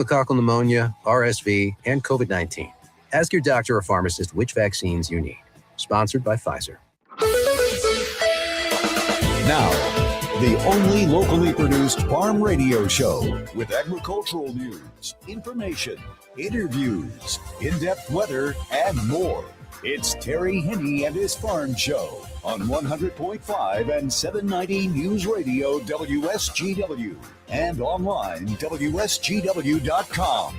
Pneumococcal pneumonia, RSV, and COVID-19. Ask your doctor or pharmacist which vaccines you need. Sponsored by Pfizer. Now, the only locally produced farm radio show with agricultural news, information, interviews, in-depth weather, and more. It's Terry Henne and his Farm Show on 100.5 and 790 News Radio WSGW and online WSGW.com.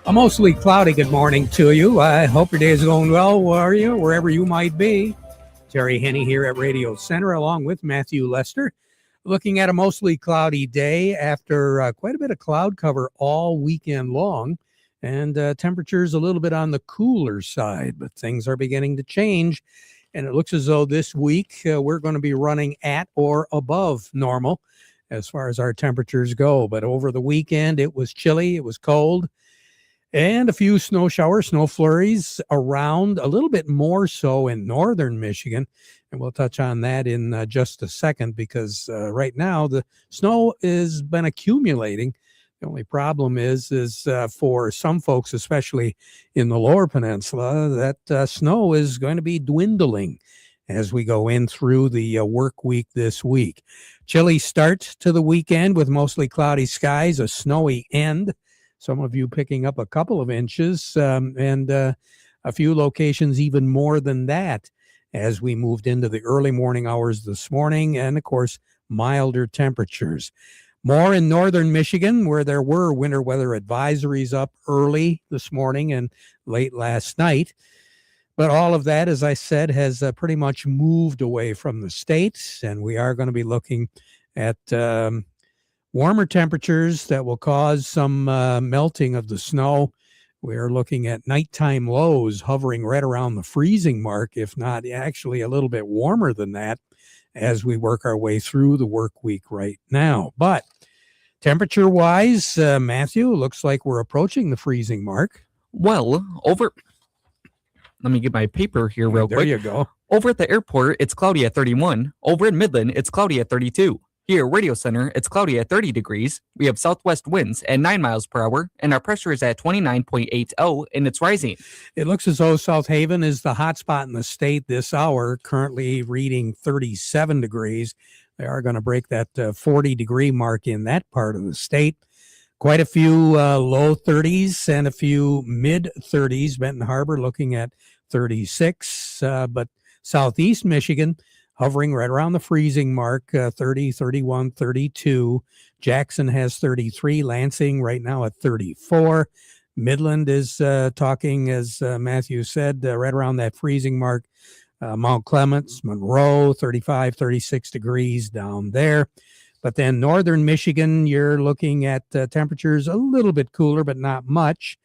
A mostly cloudy good morning to you. I hope your day is going well, wherever you might be. Terry Henne here at Radio Center along with Matthew Lester. Looking at a mostly cloudy day after quite a bit of cloud cover all weekend long, and temperatures a little bit on the cooler side, but things are beginning to change, and it looks as though this week we're going to be running at or above normal as far as our temperatures go. But over the weekend, it was chilly, it was cold, and a few snow flurries around, a little bit more so in northern Michigan. And we'll touch on that in just a second, because right now the snow has been accumulating. The only problem is for some folks, especially in the lower peninsula, that snow is going to be dwindling as we go in through the work week this week. Chilly start to the weekend with mostly cloudy skies, a snowy end. Some of you picking up a couple of inches and a few locations even more than that as we moved into the early morning hours this morning, and of course milder temperatures. More in northern Michigan, where there were winter weather advisories up early this morning and late last night. But all of that, as I said, has pretty much moved away from the state, and we are going to be looking at warmer temperatures that will cause some melting of the snow. We're looking at nighttime lows hovering right around the freezing mark, if not actually a little bit warmer than that, as we work our way through the work week right now. But temperature-wise, Matthew, looks like we're approaching the freezing mark. Well, let me get my paper here real quick. There you go. Over at the airport, it's cloudy at 31. Over in Midland, it's cloudy at 32. Here, Radio Center, it's cloudy at 30 degrees. We have southwest winds at 9 miles per hour, and our pressure is at 29.80, and it's rising. It looks as though South Haven is the hot spot in the state this hour, currently reading 37 degrees. They are going to break that 40-degree mark in that part of the state. Quite a few low 30s and a few mid-30s. Benton Harbor looking at 36, but southeast Michigan hovering right around the freezing mark, 30, 31, 32. Jackson has 33. Lansing right now at 34. Midland is talking, as Matthew said, right around that freezing mark. Mount Clemens, Monroe, 35, 36 degrees down there. But then northern Michigan, you're looking at temperatures a little bit cooler, but not much.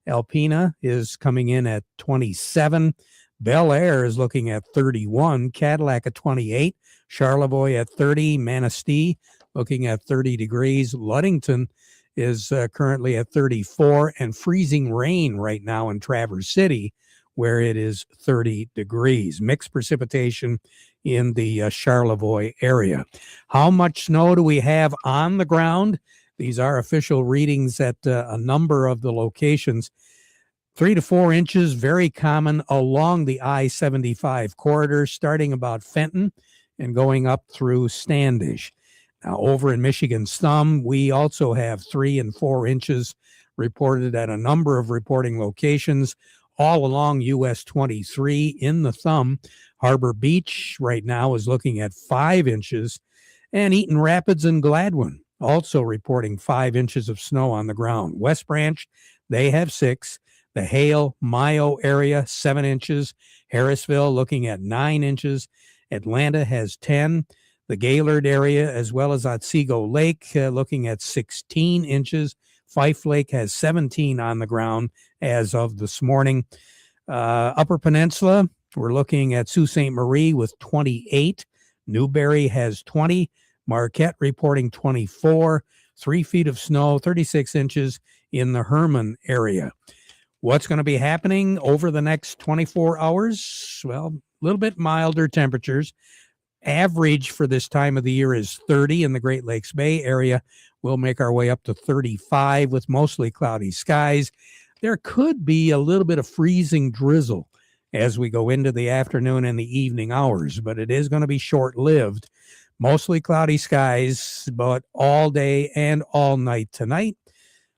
Alpena is coming in at 27. Bel Air is looking at 31, Cadillac at 28, Charlevoix at 30, Manistee looking at 30 degrees, Ludington is currently at 34, and freezing rain right now in Traverse City, where it is 30 degrees. Mixed precipitation in the Charlevoix area. How much snow do we have on the ground? These are official readings at a number of the locations. 3 to 4 inches, very common along the I-75 corridor, starting about Fenton and going up through Standish. Now, over in Michigan's Thumb, we also have 3 and 4 inches reported at a number of reporting locations all along US 23 in the Thumb. Harbor Beach right now is looking at 5 inches, and Eaton Rapids and Gladwin also reporting 5 inches of snow on the ground. West Branch, they have 6. The Hale, Mayo area, 7 inches. Harrisville looking at 9 inches. Atlanta has 10. The Gaylord area, as well as Otsego Lake, looking at 16 inches. Fife Lake has 17 on the ground as of this morning. Upper Peninsula, we're looking at Sault Ste. Marie with 28. Newberry has 20. Marquette reporting 24. 3 feet of snow, 36 inches in the Herman area. What's going to be happening over the next 24 hours? Well, a little bit milder temperatures. average for this time of the year is 30 in the Great Lakes Bay area. We'll make our way up to 35 with mostly cloudy skies. There could be a little bit of freezing drizzle as we go into the afternoon and the evening hours, but it is going to be short-lived. Mostly cloudy skies, but all day and all night tonight.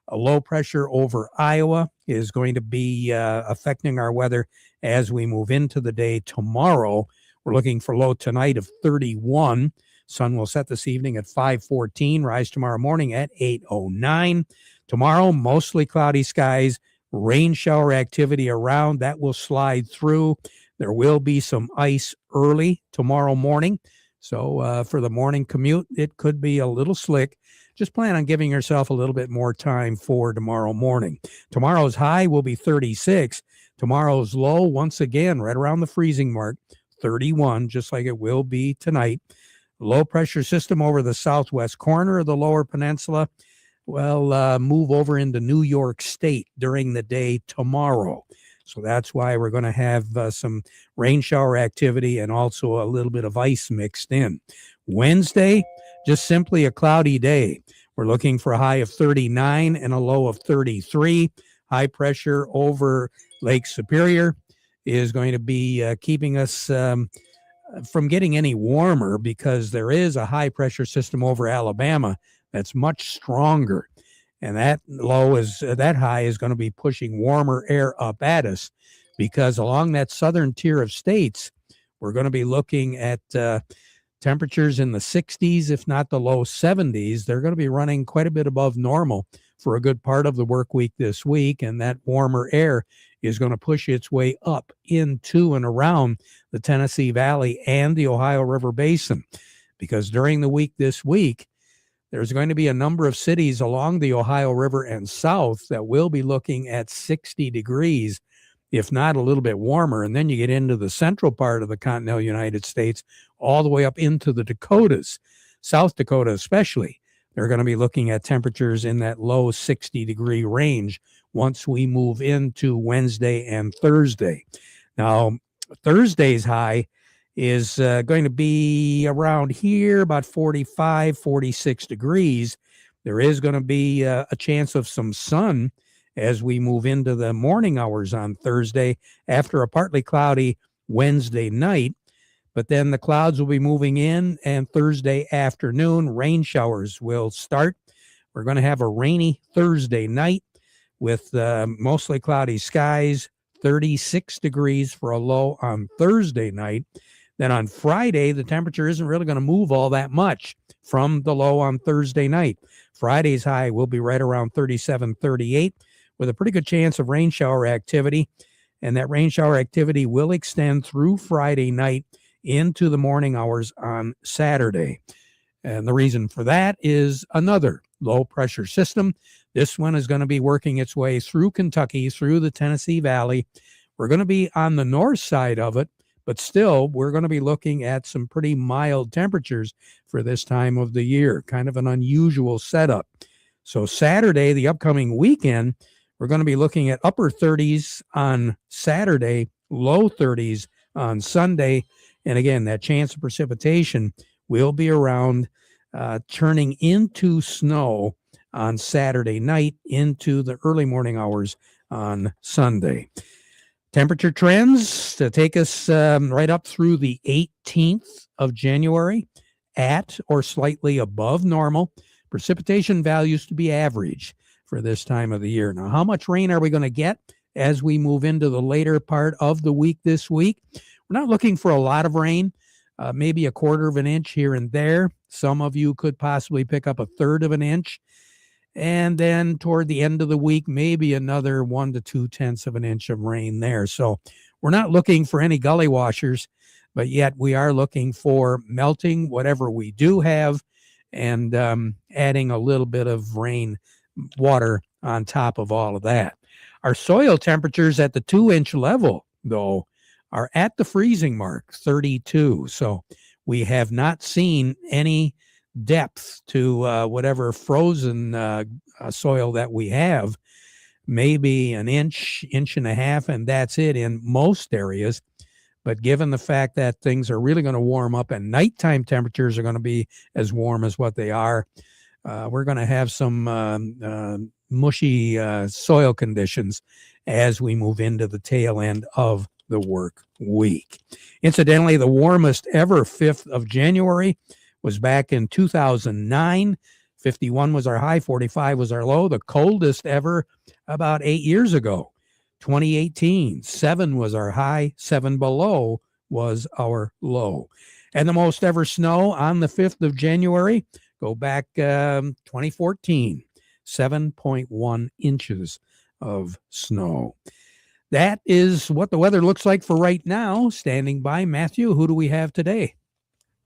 A low pressure over Iowa is going to be affecting our weather as we move into the day tomorrow. We're looking for low tonight of 31. Sun will set this evening at 5:14, rise tomorrow morning at 8:09. Tomorrow, mostly cloudy skies, rain shower activity around. That will slide through. There will be some ice early tomorrow morning. So for the morning commute, it could be a little slick. Just plan on giving yourself a little bit more time for tomorrow morning. Tomorrow's high will be 36. Tomorrow's low, once again, right around the freezing mark, 31, just like it will be tonight. Low pressure system over the southwest corner of the lower peninsula will move over into New York State during the day tomorrow. So that's why we're going to have some rain shower activity and also a little bit of ice mixed in. Wednesday, just simply a cloudy day. We're looking for a high of 39 and a low of 33. High pressure over Lake Superior is going to be keeping us from getting any warmer because there is a high pressure system over Alabama that's much stronger. And that high is going to be pushing warmer air up at us because along that southern tier of states, we're going to be looking at temperatures in the 60s, if not the low 70s. They're going to be running quite a bit above normal for a good part of the work week this week. And that warmer air is going to push its way up into and around the Tennessee Valley and the Ohio River Basin. Because during the week this week, there's going to be a number of cities along the Ohio River and south that will be looking at 60 degrees, if not a little bit warmer. And then you get into the central part of the continental United States, all the way up into the Dakotas, South Dakota especially. They're going to be looking at temperatures in that low 60-degree range once we move into Wednesday and Thursday. Now, Thursday's high is going to be around here, about 45, 46 degrees. There is going to be a chance of some sun as we move into the morning hours on Thursday after a partly cloudy Wednesday night. But then the clouds will be moving in, and Thursday afternoon, rain showers will start. We're going to have a rainy Thursday night with mostly cloudy skies, 36 degrees for a low on Thursday night. Then on Friday, the temperature isn't really going to move all that much from the low on Thursday night. Friday's high will be right around 37, 38 with a pretty good chance of rain shower activity. And that rain shower activity will extend through Friday night into the morning hours on Saturday. And the reason for that is another low pressure system. This one is going to be working its way through Kentucky, through the Tennessee Valley. We're going to be on the north side of it, but still, we're going to be looking at some pretty mild temperatures for this time of the year, kind of an unusual setup. So Saturday, the upcoming weekend, we're going to be looking at upper 30s on Saturday, low 30s on Sunday. And again, that chance of precipitation will be around turning into snow on Saturday night into the early morning hours on Sunday. Temperature trends to take us right up through the 18th of January at or slightly above normal. Precipitation values to be average for this time of the year. Now, how much rain are we going to get as we move into the later part of the week this week? We're not looking for a lot of rain, maybe a quarter of an inch here and there. Some of you could possibly pick up a third of an inch. And then toward the end of the week, maybe another 1 to 2/10 of an inch of rain there. So we're not looking for any gully washers, but yet we are looking for melting whatever we do have and adding a little bit of rain water on top of all of that. Our soil temperatures at the 2-inch level, though, are at the freezing mark, 32. So we have not seen any depth to whatever frozen soil that we have, maybe an inch, inch and a half, and that's it in most areas. But given the fact that things are really going to warm up and nighttime temperatures are going to be as warm as what they are, we're going to have some mushy soil conditions as we move into the tail end of the work week. Incidentally, the warmest ever 5th of January was back in 2009. 51 was our high, 45 was our low. The coldest ever about 8 years ago, 2018. 7 was our high, 7 below was our low. And the most ever snow on the 5th of January, go back 2014, 7.1 inches of snow. That is what the weather looks like for right now. Standing by, Matthew, who do we have today?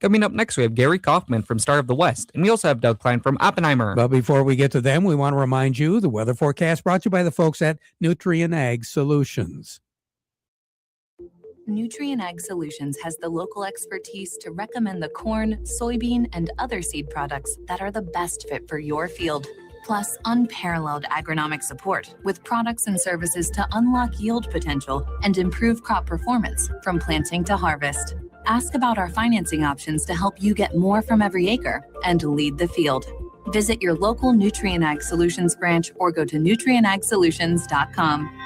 Coming up next, we have Gary Kaufman from Star of the West, and we also have Doug Klein from Oppenheimer. But before we get to them, we want to remind you the weather forecast brought to you by the folks at Nutrient Ag Solutions. Nutrient Ag Solutions has the local expertise to recommend the corn, soybean, and other seed products that are the best fit for your field. Plus, unparalleled agronomic support with products and services to unlock yield potential and improve crop performance from planting to harvest. Ask about our financing options to help you get more from every acre and lead the field. Visit your local Nutrient Ag Solutions branch or go to nutrientagsolutions.com.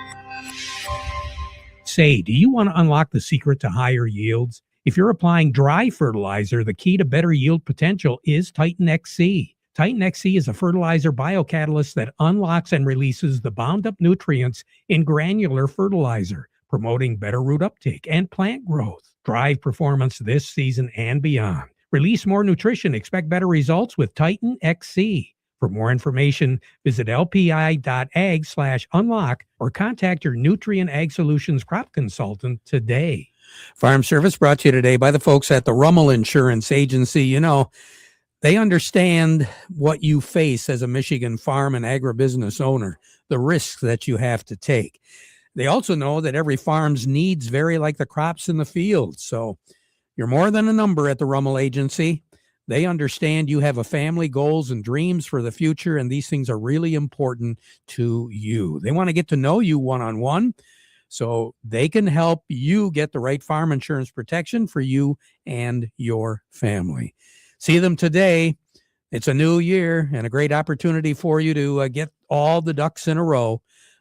Say, do you want to unlock the secret to higher yields? If you're applying dry fertilizer, the key to better yield potential is Titan XC. Titan XC is a fertilizer biocatalyst that unlocks and releases the bound-up nutrients in granular fertilizer, promoting better root uptake and plant growth. Drive performance this season and beyond. Release more nutrition. Expect better results with Titan XC. For more information, visit lpi.ag/unlock or contact your Nutrient Ag Solutions crop consultant today. Farm Service brought to you today by the folks at the Rummel Insurance Agency. You know, they understand what you face as a Michigan farm and agribusiness owner, the risks that you have to take. They also know that every farm's needs vary like the crops in the field. So you're more than a number at the Rummel Agency. They understand you have a family, goals, and dreams for the future, and these things are really important to you. They want to get to know you one-on-one so they can help you get the right farm insurance protection for you and your family. See them today. It's a new year and a great opportunity for you to get all the ducks in a row.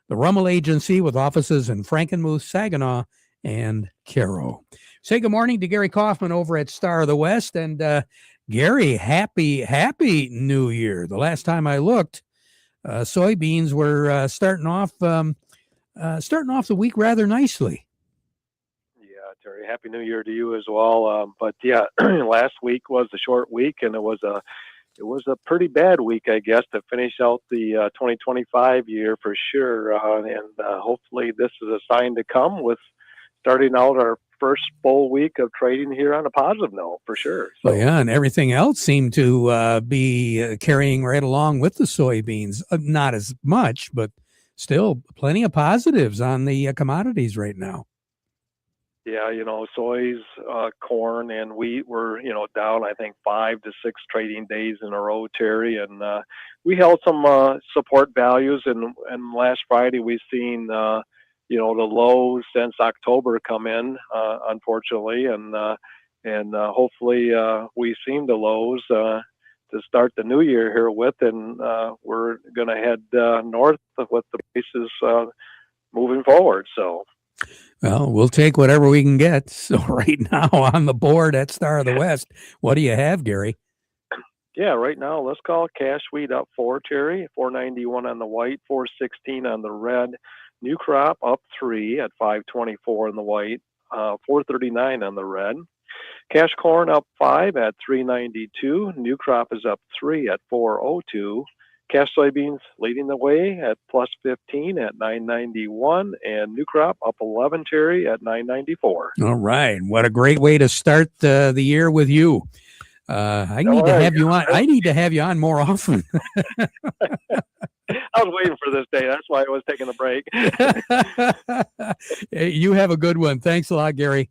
The Rummel Agency with offices in Frankenmuth, Saginaw, and Caro. Say good morning to Gary Kaufman over at Star of the West. And Gary, happy New Year. The last time I looked, soybeans were starting off the week rather nicely. Yeah, Terry, happy New Year to you as well. But yeah, last week was a short week, and it was a pretty bad week, I guess, to finish out the 2025 year for sure. And hopefully this is a sign to come with starting out our first full week of trading here on a positive note for sure. So, well, yeah, and everything else seemed to be carrying right along with the soybeans. Not as much, but still plenty of positives on the commodities right now. Yeah, soys, corn, and wheat were, down, I think, 5 to 6 trading days in a row, Terry. And we held some support values. And last Friday, we've seen, the lows since October come in, unfortunately. And hopefully we've seen the lows to start the new year here with. And we're going to head north with the prices moving forward. So. Well, we'll take whatever we can get. So right now on the board at Star of the West, what do you have, Gary? Yeah, right now, let's call cash wheat up 4, Terry, 491 on the white, 416 on the red. New crop up 3 at 524 on the white, 439 on the red. Cash corn up 5 at 392. New crop is up 3 at 402. Cash soybeans leading the way at plus 15 at 991, and new crop up 11, Terry, at 994. All right. What a great way to start the year with you. I need to have you on. I need to have you on more often. I was waiting for this day. That's why I was taking a break. You have a good one. Thanks a lot, Gary.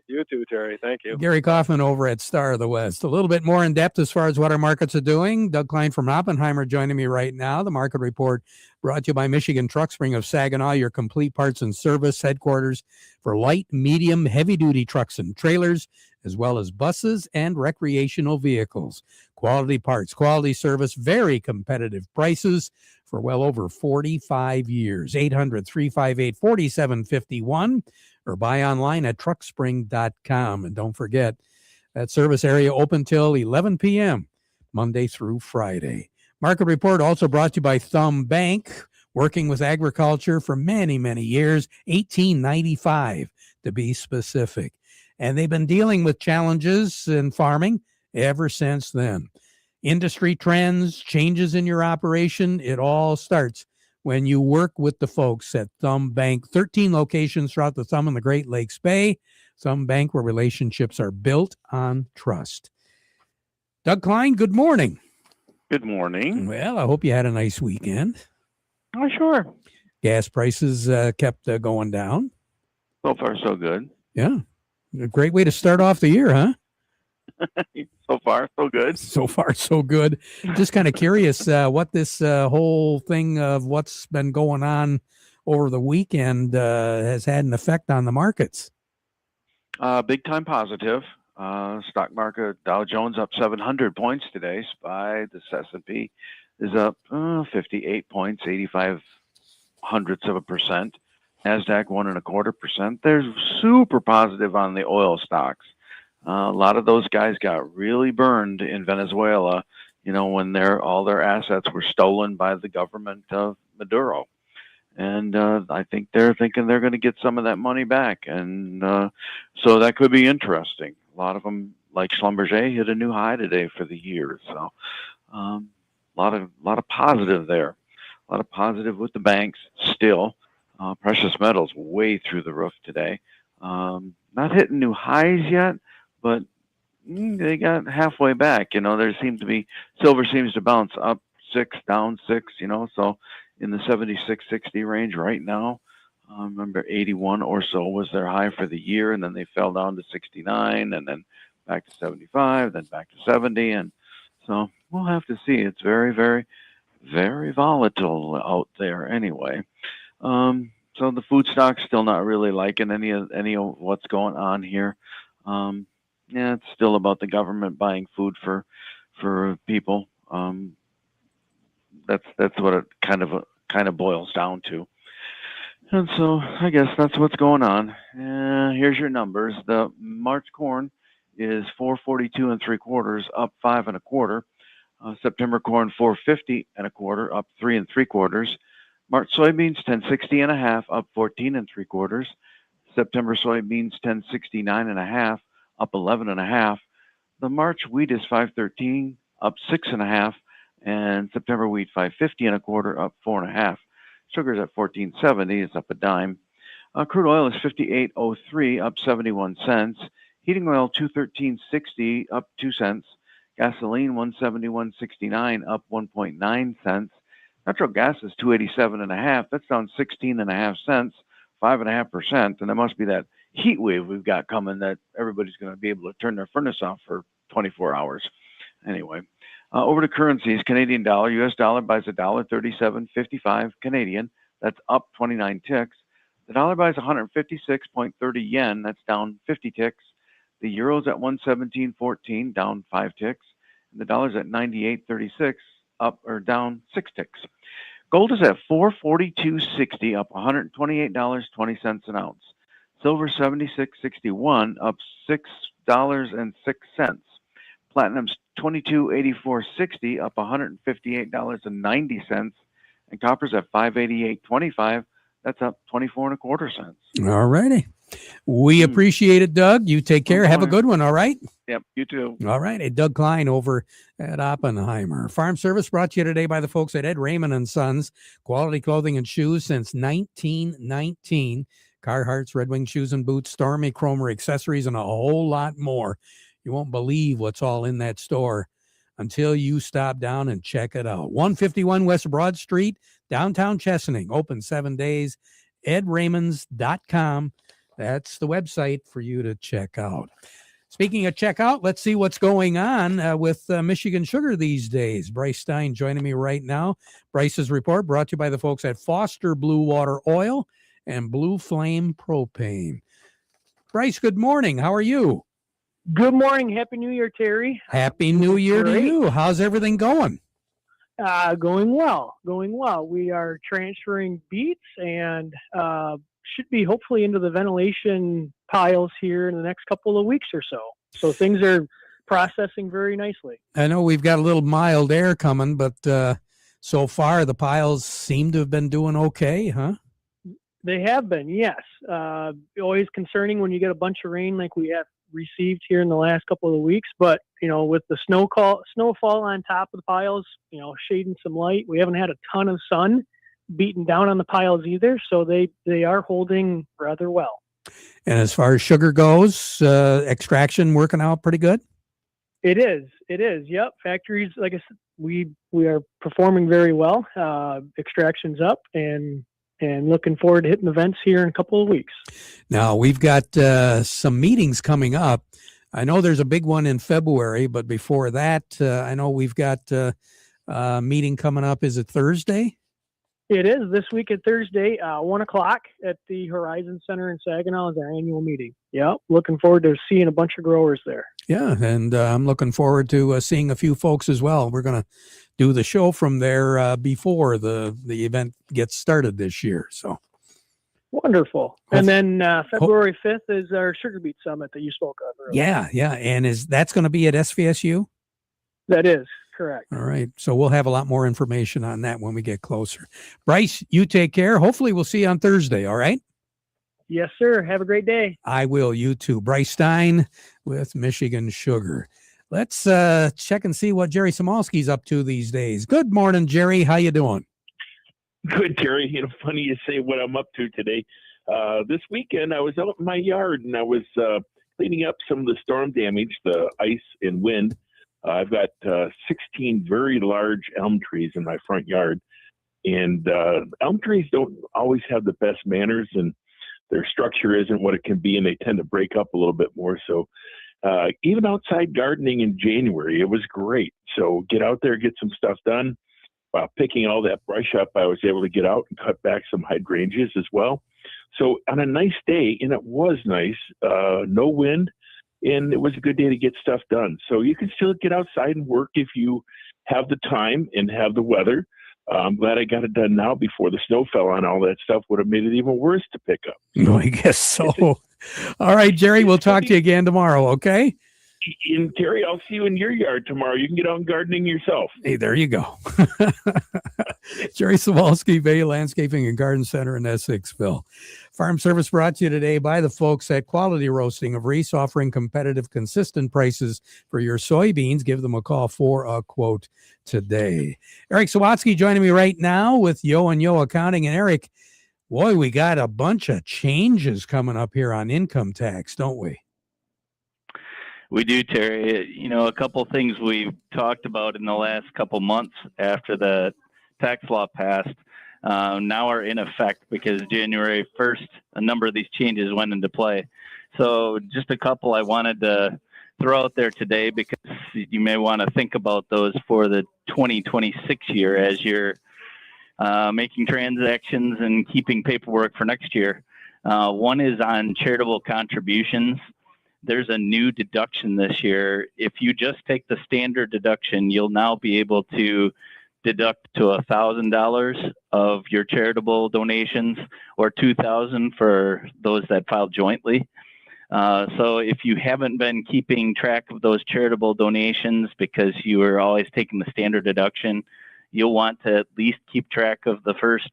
You too, Terry. Thank you. Gary Kaufman over at Star of the West. A little bit more in depth as far as what our markets are doing. Doug Klein from Oppenheimer joining me right now. The market report brought to you by Michigan Truck Spring of Saginaw, your complete parts and service headquarters for light, medium, heavy-duty trucks and trailers, as well as buses and recreational vehicles. Quality parts, quality service, very competitive prices for well over 45 years. 800-358-4751 or buy online at truckspring.com. And don't forget, that service area open till 11 p.m., Monday through Friday. Market report also brought to you by Thumb Bank, working with agriculture for many, many years, 1895 to be specific. And they've been dealing with challenges in farming ever since then. Industry trends, changes in your operation, it all starts when you work with the folks at Thumb Bank. 13 locations throughout the Thumb and the Great Lakes Bay. Thumb Bank, where relationships are built on trust. Doug Klein, good morning. Good morning. Well, I hope you had a nice weekend. Oh, sure. Gas prices kept going down. So far, so good. Yeah. A great way to start off the year, huh? So far, so good. So far, so good. Just kind of curious what this whole thing of what's been going on over the weekend has had an effect on the markets. Big time positive. Stock market, Dow Jones up 700 points today. SPY, the S&P is up 58 points, 85 hundredths of a percent. NASDAQ 1.25%. They're super positive on the oil stocks. A lot of those guys got really burned in Venezuela, when all their assets were stolen by the government of Maduro. And I think they're thinking they're going to get some of that money back. And so that could be interesting. A lot of them, like Schlumberger, hit a new high today for the year. So a lot of positive there. A lot of positive with the banks still. Precious metals way through the roof today. Not hitting new highs yet, but they got halfway back. There seems to be, silver seems to bounce up 6, down 6, so in the 76-60 range right now. Remember 81 or so was their high for the year, and then they fell down to 69, and then back to 75, then back to 70. And so we'll have to see. It's very, very, very volatile out there anyway. So the food stock's still not really liking any of what's going on here. Yeah, it's still about the government buying food for people. That's what it kind of boils down to. And so I guess that's what's going on. Here's your numbers. The March corn is 442 3/4, up 5 1/4. September corn 450 1/4, up 3 3/4. March soybeans 1060.5, up 14 3/4. September soybeans 1069.5, up 11.5. The March wheat is 513, up 6.5, and September wheat 550 1/4, up 4.5. Sugar's at 1470, it's up a dime. Crude oil is 58.03, up 71 cents. Heating oil 213.60, up 2 cents. Gasoline 171.69, up 1.9 cents. Natural gas is 287.5. That's down 16.5 cents, 5.5%. And that must be that heat wave we've got coming that everybody's going to be able to turn their furnace off for 24 hours. Anyway, over to currencies. Canadian dollar, U.S. dollar buys $1.3755 Canadian. That's up 29 ticks. The dollar buys 156.30 yen. That's down 50 ticks. The euro's at 117.14, down 5 ticks. And the dollar's at 98.36, up or down 6 ticks. Gold is at $442.60, up $128.20 an ounce. Silver 76.61, up $6.06. Platinum's 22.8460, up $158.90, and copper's at 588.25. That's up 24 1/4 cents. All righty. We appreciate it, Doug. You take care. Have a good one. All right. Yep. You too. All right. Hey, Doug Klein over at Oppenheimer. Farm Service brought to you today by the folks at Ed Raymond and Sons. Quality clothing and shoes since 1919. Carhartt's, Red Wing shoes and boots, Stormy, Cromer accessories, and a whole lot more. You won't believe what's all in that store until you stop down and check it out. 151 West Broad Street, downtown Chesaning, open 7 days. EdRaymonds.com. That's the website for you to check out. Speaking of checkout, let's see what's going on with Michigan Sugar these days. Bryce Stein joining me right now. Bryce's report brought to you by the folks at Foster Blue Water Oil and Blue Flame Propane. Bryce, good morning. How are you? Good morning. Happy New Year, Terry. Happy New Year to you. How's everything going? Going well. We are transferring beets and should be hopefully into the ventilation piles here in the next couple of weeks or so. So things are processing very nicely. I know we've got a little mild air coming, but so far the piles seem to have been doing okay, huh? They have been, yes. Always concerning when you get a bunch of rain like we have received here in the last couple of weeks, but with the snowfall on top of the piles, shading some light, we haven't had a ton of sun beating down on the piles either, so they are holding rather well. And as far as sugar goes, extraction working out pretty good? It is. Yep. Factories, like I said, we are performing very well. Extraction's up and looking forward to hitting events here in a couple of weeks. Now, we've got some meetings coming up. I know there's a big one in February, but before that, I know we've got a meeting coming up. Is it Thursday? It is this week at Thursday, 1 o'clock at the Horizon Center in Saginaw is our annual meeting. Yep. Looking forward to seeing a bunch of growers there. Yeah, and I'm looking forward to seeing a few folks as well. We're going to do the show from there before the event gets started this year. So wonderful. And then February 5th is our Sugar Beet Summit that you spoke of earlier. Yeah. And that's going to be at SVSU? That is correct. All right. So we'll have a lot more information on that when we get closer. Bryce, you take care. Hopefully we'll see you on Thursday. All right. Yes, sir. Have a great day. I will. You too. Bryce Stein with Michigan Sugar. Let's check and see what Jerry Samolsky's up to these days. Good morning, Jerry. How you doing? Good, Terry. Funny you say what I'm up to today. This weekend, I was out in my yard and I was cleaning up some of the storm damage, the ice and wind. I've got 16 very large elm trees in my front yard. And elm trees don't always have the best manners, and their structure isn't what it can be, and they tend to break up a little bit more. So even outside gardening in January, it was great. So get out there, get some stuff done. While picking all that brush up, I was able to get out and cut back some hydrangeas as well. So on a nice day, and it was nice, no wind, and it was a good day to get stuff done. So you can still get outside and work if you have the time and have the weather. I'm glad I got it done now before the snow fell on. All that stuff would have made it even worse to pick up. No, I guess so. All right, Jerry, we'll talk to you again tomorrow, okay? And Terry, I'll see you in your yard tomorrow. You can get out gardening yourself. Hey, there you go. Jerry Samolsky, Bay Landscaping and Garden Center in Essexville. Farm Service brought to you today by the folks at Quality Roasting of Reese, offering competitive, consistent prices for your soybeans. Give them a call for a quote today. Eric Sawatsky joining me right now with Yo and Yo Accounting. And Eric, boy, we got a bunch of changes coming up here on income tax, don't we? We do, Terry. A couple things we've talked about in the last couple months after the tax law passed now are in effect because January 1st, a number of these changes went into play. So just a couple I wanted to throw out there today because you may want to think about those for the 2026 year as you're making transactions and keeping paperwork for next year. One is on charitable contributions. There's a new deduction this year. If you just take the standard deduction, you'll now be able to deduct to $1,000 of your charitable donations, or $2,000 for those that file jointly. So if you haven't been keeping track of those charitable donations because you were always taking the standard deduction, you'll want to at least keep track of the first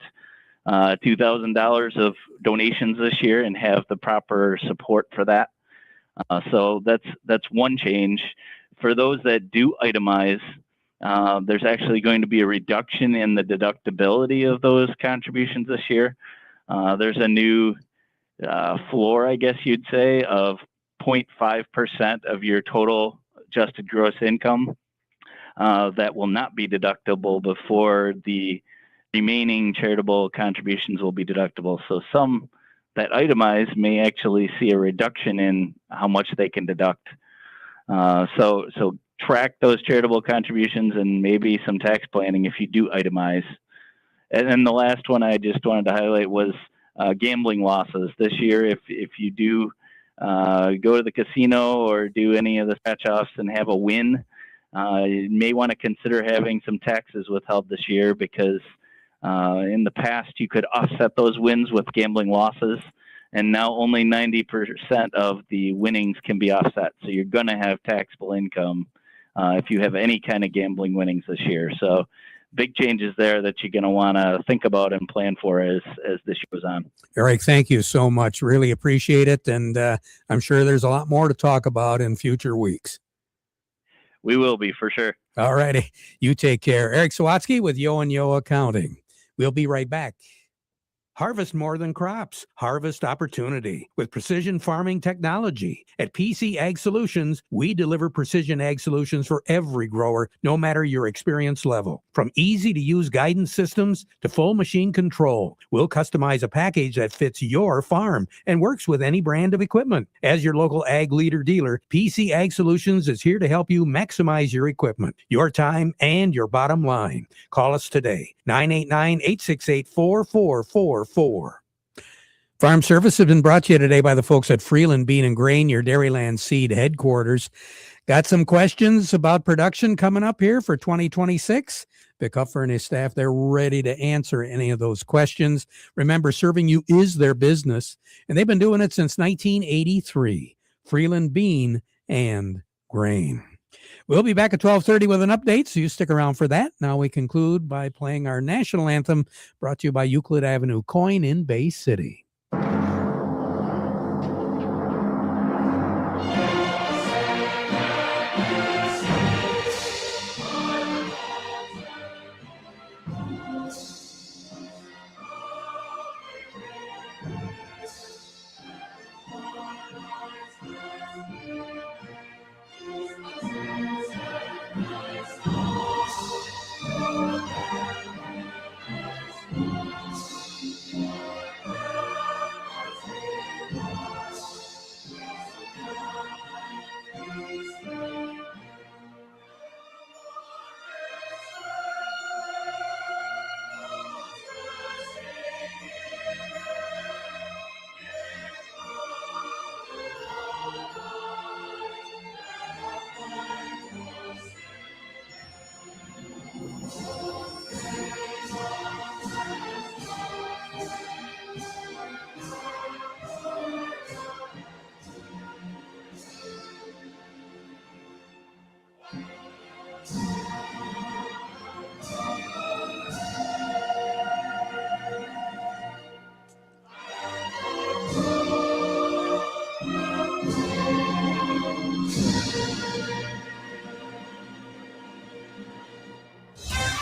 $2,000 of donations this year and have the proper support for that. So that's one change. For those that do itemize, there's actually going to be a reduction in the deductibility of those contributions this year. There's a new floor, I guess you'd say, of 0.5% of your total adjusted gross income that will not be deductible before the remaining charitable contributions will be deductible. So some that itemize may actually see a reduction in how much they can deduct. So track those charitable contributions and maybe some tax planning if you do itemize. And then the last one I just wanted to highlight was gambling losses. This year, if you do go to the casino or do any of the scratch-offs and have a win, you may want to consider having some taxes withheld this year, because in the past you could offset those wins with gambling losses, and now only 90% of the winnings can be offset. So you're going to have taxable income if you have any kind of gambling winnings this year. So big changes there that you're going to want to think about and plan for as this year goes on. Eric, thank you so much. Really appreciate it. And I'm sure there's a lot more to talk about in future weeks. We will be, for sure. All righty. You take care. Eric Sawatsky with Yo and Yo Accounting. We'll be right back. Harvest more than crops. Harvest opportunity with precision farming technology. At PC Ag Solutions, we deliver precision ag solutions for every grower, no matter your experience level. From easy-to-use guidance systems to full machine control, we'll customize a package that fits your farm and works with any brand of equipment. As your local ag leader dealer, PC Ag Solutions is here to help you maximize your equipment, your time, and your bottom line. Call us today, 989-868-4444. Farm Service has been brought to you today by the folks at Freeland Bean and Grain, your Dairyland Seed headquarters. Got some questions about production coming up here for 2026? Vic Huffer and his staff, they're ready to answer any of those questions. Remember, serving you is their business, and they've been doing it since 1983. Freeland Bean and Grain. We'll be back at 12:30 with an update, so you stick around for that. Now we conclude by playing our national anthem, brought to you by Euclid Avenue Coin in Bay City.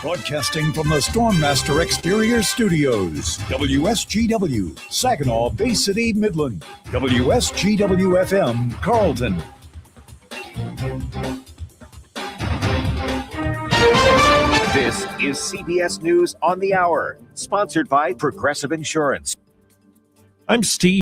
Broadcasting from the Stormmaster Exterior Studios, WSGW, Saginaw, Bay City, Midland, WSGW-FM, Carlton. This is CBS News on the Hour, sponsored by Progressive Insurance. I'm Steve.